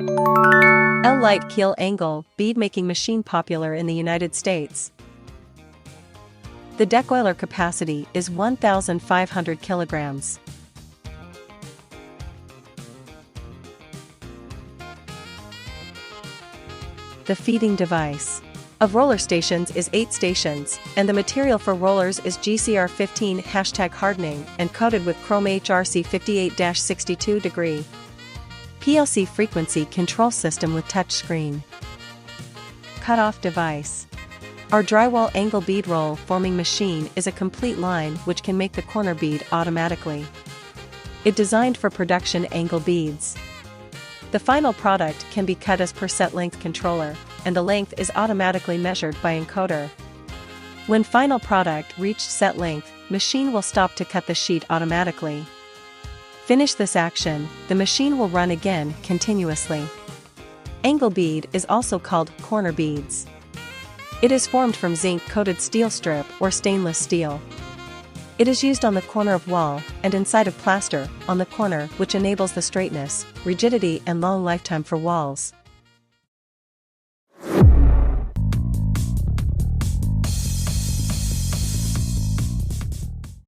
L-Light Keel Angle Bead Making Machine popular in the United States. The Decoiler capacity is 1,500 kilograms. The feeding device of roller stations is 8 stations, and the material for rollers is GCR15 #hardening and coated with chrome HRC 58-62 degree. PLC frequency control system with touchscreen. Cut-off device. Our drywall angle bead roll forming machine is a complete line which can make the corner bead automatically. It designed for production angle beads. The final product can be cut as per set length controller, and the length is automatically measured by encoder. When final product reached set length, machine will stop to cut the sheet automatically. Finish this action, the machine will run again continuously. Angle bead is also called corner beads. It is formed from zinc-coated steel strip or stainless steel. It is used on the corner of wall and inside of plaster on the corner, which enables the straightness, rigidity and long lifetime for walls.